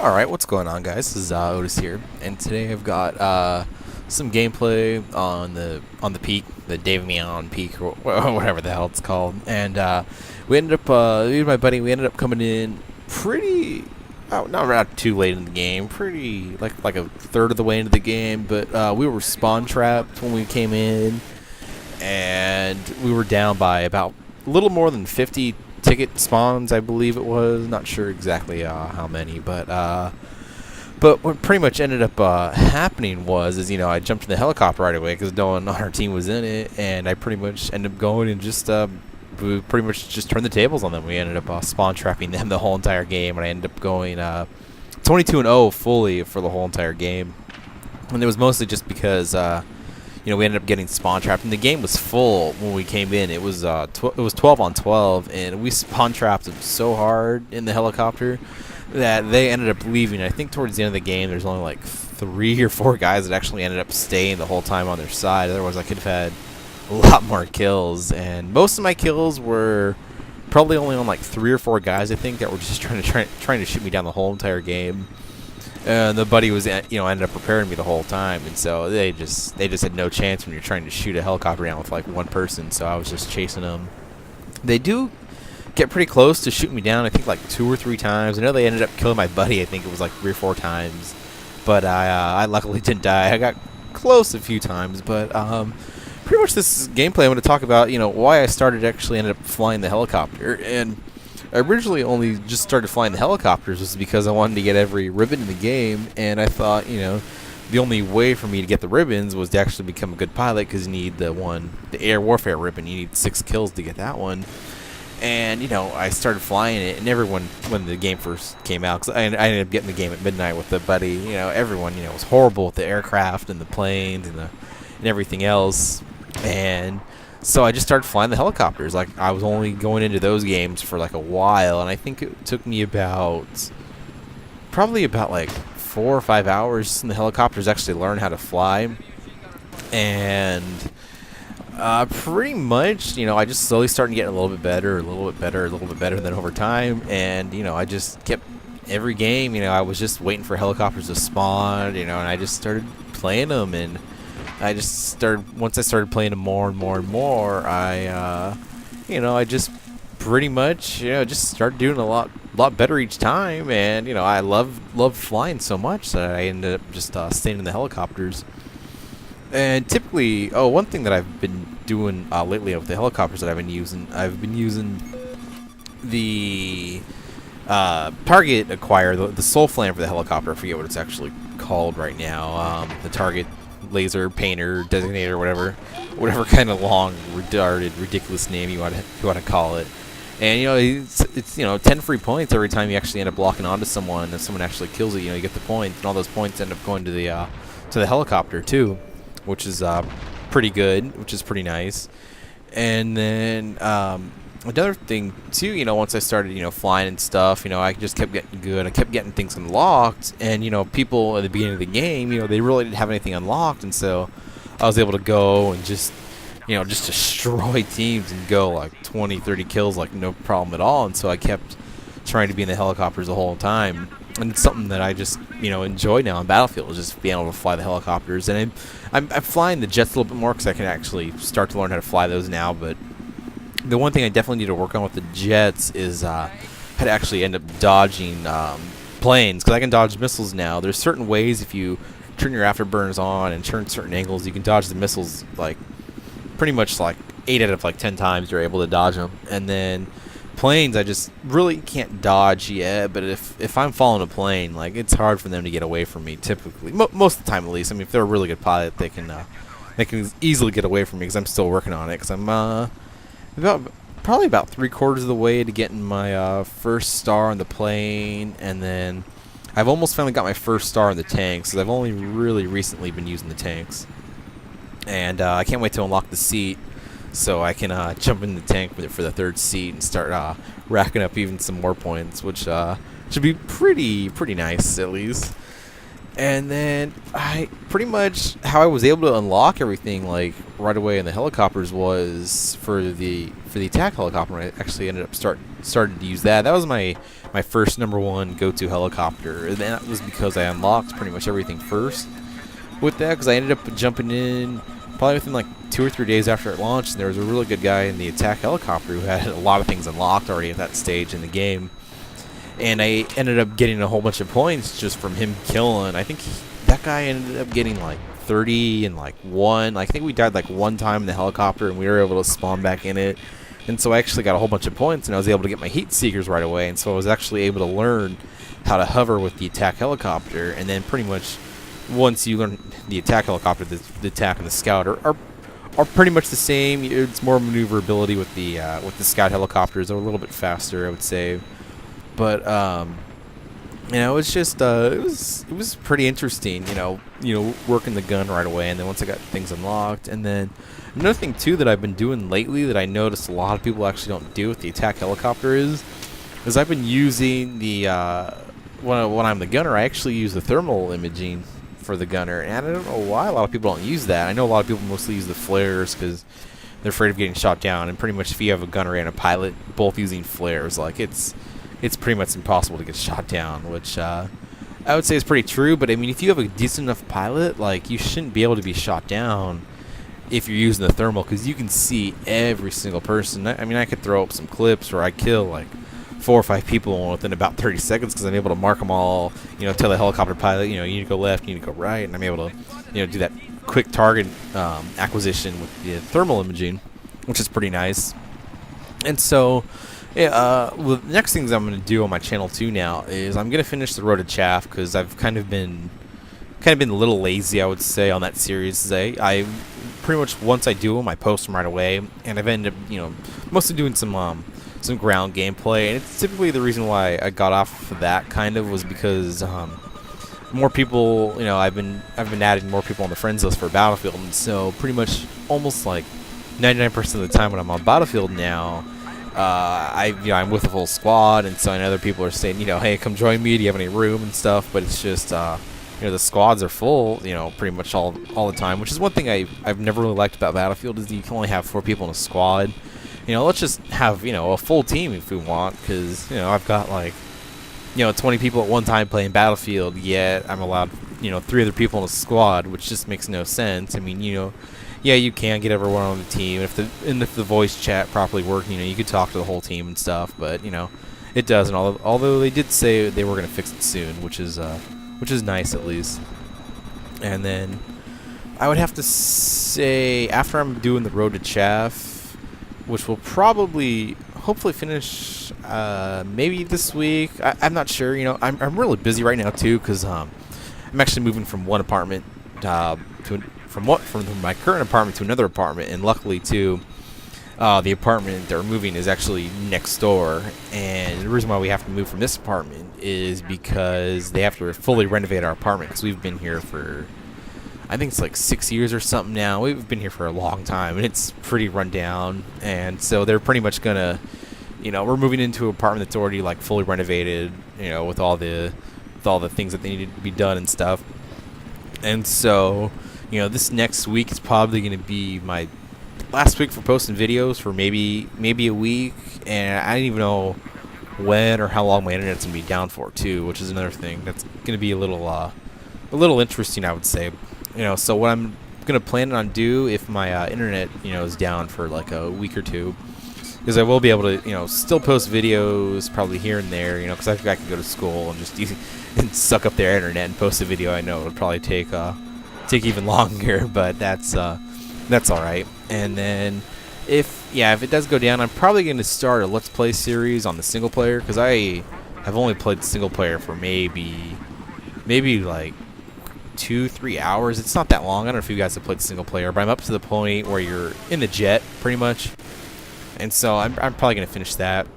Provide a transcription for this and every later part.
Alright, what's going on, guys? This is Otis here, and today I've got some gameplay on the peak, the Dave Meon peak, or whatever the hell it's called. And we ended up, me and my buddy, we ended up coming in pretty, not too late in the game, pretty like a third of the way into the game. But we were spawn trapped when we came in, and we were down by about a little more than 50 ticket spawns, I believe it was. Not sure exactly how many, but what pretty much ended up happening was, I jumped in the helicopter right away because no one on our team was in it, and I pretty much ended up going and just we pretty much just turned the tables on them. We ended up spawn trapping them the whole entire game, and I ended up going 22-0 fully for the whole entire game. And it was mostly just because we ended up getting spawn trapped, and the game was full when we came in. It was 12 on 12, and we spawn trapped them so hard in the helicopter that they ended up leaving. I think towards the end of the game, there's only like 3 or 4 guys that actually ended up staying the whole time on their side. Otherwise, I could have had a lot more kills, and most of my kills were probably only on like 3 or 4 guys, I think, that were just trying to shoot me down the whole entire game. And the buddy was, ended up preparing me the whole time, and so they just had no chance when you're trying to shoot a helicopter down with like one person. So I was just chasing them. They do get pretty close to shooting me down. I think like 2 or 3 times. I know they ended up killing my buddy. I think it was like 3 or 4 times, but I luckily didn't die. I got close a few times, but pretty much this gameplay I'm going to talk about. Why I ended up flying the helicopter. And I originally only just started flying the helicopters was because I wanted to get every ribbon in the game, and I thought, the only way for me to get the ribbons was to actually become a good pilot, because you need the air warfare ribbon. You need 6 kills to get that one. And, I started flying it, and everyone, when the game first came out, because I ended up getting the game at midnight with a buddy, everyone, was horrible with the aircraft and the planes and everything else. And so I just started flying the helicopters. Like, I was only going into those games for like a while, and I think it took me probably about like 4 or 5 hours in the helicopters actually learn how to fly. And pretty much, I just slowly started getting a little bit better, then over time. And, I just kept every game, I was just waiting for helicopters to spawn, and I just started playing them. And once I started playing them more and more and more, I just pretty much, just started doing a lot better each time. And, I love flying so much that I ended up just staying in the helicopters. And typically, one thing that I've been doing lately with the helicopters that I've been using the target acquire, the soul flame for the helicopter. I forget what it's actually called right now. The target laser painter designator, whatever kind of long, ridiculous name you want to call it. And it's 10 free points every time you actually end up locking onto someone, and someone actually kills it. You get the points, and all those points end up going to the helicopter too, which is pretty good, which is pretty nice. And then another thing too, once I started flying and stuff, I just kept getting good. I kept getting things unlocked, and people at the beginning of the game, they really didn't have anything unlocked, and so I was able to go and just destroy teams and go like 20-30 kills like no problem at all. And so I kept trying to be in the helicopters the whole time, and it's something that I just enjoy now in Battlefield, is just being able to fly the helicopters. And I'm flying the jets a little bit more because I can actually start to learn how to fly those now. But the one thing I definitely need to work on with the jets is how to actually end up dodging planes, because I can dodge missiles now. There's certain ways, if you turn your afterburners on and turn certain angles, you can dodge the missiles like pretty much like 8 out of like 10 times you're able to dodge them. And then planes, I just really can't dodge yet. But if I'm following a plane, like, it's hard for them to get away from me typically, most of the time at least. I mean, if they're a really good pilot, they can easily get away from me, because I'm still working on it. Because I'm probably about 3/4 of the way to getting my first star on the plane, and then I've almost finally got my first star in the tanks, because I've only really recently been using the tanks. And I can't wait to unlock the seat, so I can jump in the tank for the 3rd seat and start racking up even some more points, which should be pretty nice at least. And then I pretty much, how I was able to unlock everything like right away in the helicopters was for the attack helicopter. I actually ended up started to use that. That was my first #1 go-to helicopter, and that was because I unlocked pretty much everything first with that, because I ended up jumping in probably within like 2 or 3 days after it launched, and there was a really good guy in the attack helicopter who had a lot of things unlocked already at that stage in the game, and I ended up getting a whole bunch of points just from him killing. I think that guy ended up getting like 30 and like 1. I think we died like 1 time in the helicopter, and we were able to spawn back in it. And so I actually got a whole bunch of points, and I was able to get my heat seekers right away. And so I was actually able to learn how to hover with the attack helicopter. And then pretty much once you learn the attack helicopter, the attack and the scout are pretty much the same. It's more maneuverability with the scout helicopters. They're a little bit faster, I would say. But you know, it's just it was pretty interesting. You know, working the gun right away, and then once I got things unlocked, and then another thing too that I've been doing lately that I noticed a lot of people actually don't do with the attack helicopter is I've been using the when I'm the gunner, I actually use the thermal imaging for the gunner, and I don't know why a lot of people don't use that. I know a lot of people mostly use the flares because they're afraid of getting shot down, and pretty much if you have a gunner and a pilot both using flares, like it's pretty much impossible to get shot down, which I would say is pretty true. But I mean, if you have a decent enough pilot, like, you shouldn't be able to be shot down if you're using the thermal, because you can see every single person. I mean, I could throw up some clips where I kill like 4 or 5 people within about 30 seconds because I'm able to mark them all, you know, tell the helicopter pilot, you know, you need to go left, you need to go right, and I'm able to, you know, do that quick target acquisition with the thermal imaging, which is pretty nice. And so yeah, well, the next things I'm going to do on my channel too now is I'm going to finish the Road to Chaff, because I've kind of been a little lazy, I would say, on that series. I pretty much, once I do them, I post them right away, and I've ended up, you know, mostly doing some ground gameplay, and it's typically the reason why I got off of that kind of was because more people, you know, I've been adding more people on the friends list for Battlefield, and so pretty much almost like 99% of the time when I'm on Battlefield now, I'm with a full squad, and so I know other people are saying, you know, hey, come join me, do you have any room and stuff, but it's just, you know, the squads are full, you know, pretty much all the time, which is one thing I've never really liked about Battlefield, is you can only have 4 people in a squad. You know, let's just have, you know, a full team if we want, because, you know, I've got like, you know, 20 people at one time playing Battlefield, yet I'm allowed, you know, 3 other people in a squad, which just makes no sense. I mean, you know, yeah, you can get everyone on the team, if the voice chat properly works, you know, you could talk to the whole team and stuff, but, you know, it doesn't. Although they did say they were going to fix it soon, which is nice at least. And then I would have to say, after I'm doing the Road to Chaff, which will probably hopefully finish maybe this week. I'm not sure. You know, I'm really busy right now too, because I'm actually moving from one apartment from my current apartment to another apartment, and luckily too, the apartment that we're moving is actually next door. And the reason why we have to move from this apartment is because they have to fully renovate our apartment, because we've been here for, I think it's like 6 years or something now. We've been here for a long time, and it's pretty run down. And so they're pretty much gonna, you know, we're moving into an apartment that's already like fully renovated, you know, with all the things that they need to be done and stuff. And so, you know, this next week is probably gonna be my last week for posting videos for maybe a week, and I don't even know when or how long my internet's gonna be down for too, which is another thing that's gonna be a little interesting, I would say. You know, so what I'm gonna plan on do if my internet, you know, is down for like a week or two, is I will be able to, you know, still post videos probably here and there, you know, because I can go to school and just and suck up their internet and post a video. I know it'll probably take even longer, but that's all right. And then if it does go down, I'm probably going to start a Let's Play series on the single player, because I have only played single player for maybe like 2-3 hours. It's not that long. I don't know if you guys have played single player, but I'm up to the point where you're in the jet pretty much, and so I'm probably going to finish that,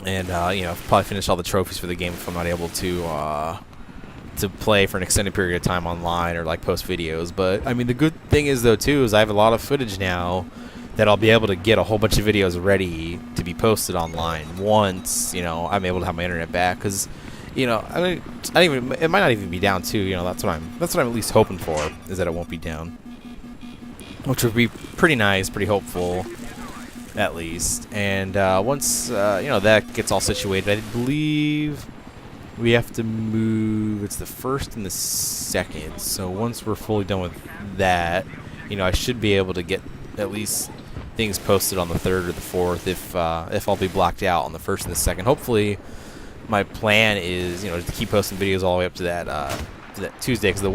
and you know, probably finish all the trophies for the game if I'm not able to play for an extended period of time online or like post videos. But I mean, the good thing is though too is I have a lot of footage now that I'll be able to get a whole bunch of videos ready to be posted online once, you know, I'm able to have my internet back, because, you know, it might not even be down too. You know, that's what I'm at least hoping for, is that it won't be down, which would be pretty nice, pretty hopeful. at least. And once that gets all situated, I believe we have to move. It's the 1st and the 2nd. So once we're fully done with that, I should be able to get at least things posted on the 3rd or the 4th if I'll be blocked out on the 1st and the 2nd. Hopefully, my plan is to keep posting videos all the way up to that Tuesday, because the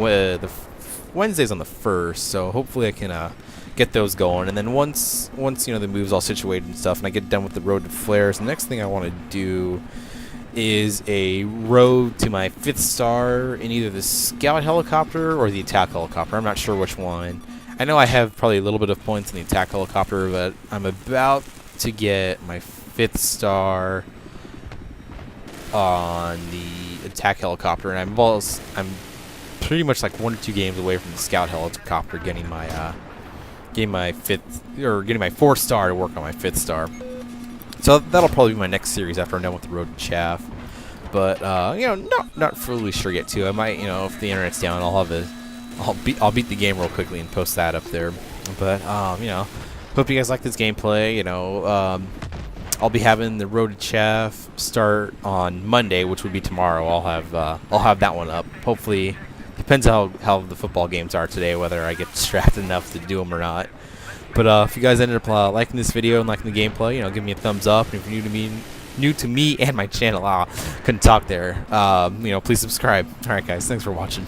Wednesday's on the 1st. So hopefully I can get those going, and then once the move's all situated and stuff, and I get done with the road to flares, the next thing I want to do is a road to my 5th star in either the scout helicopter or the attack helicopter. I'm not sure which one. I know I have probably a little bit of points in the attack helicopter, but I'm about to get my 5th star on the attack helicopter, and I'm pretty much like 1 or 2 games away from the scout helicopter getting my 4th star to work on my 5th star. So that'll probably be my next series after I'm done with the road to chaff. But not fully sure yet too. I might, if the internet's down, I'll beat the game real quickly and post that up there. But hope you guys like this gameplay. I'll be having the road to chaff start on Monday, which would be tomorrow. I'll have that one up. Hopefully, depends how the football games are today, whether I get distracted enough to do them or not. But if you guys ended up liking this video and liking the gameplay, give me a thumbs up. And if you're new to me and my channel, couldn't talk there. Please subscribe. All right, guys, thanks for watching.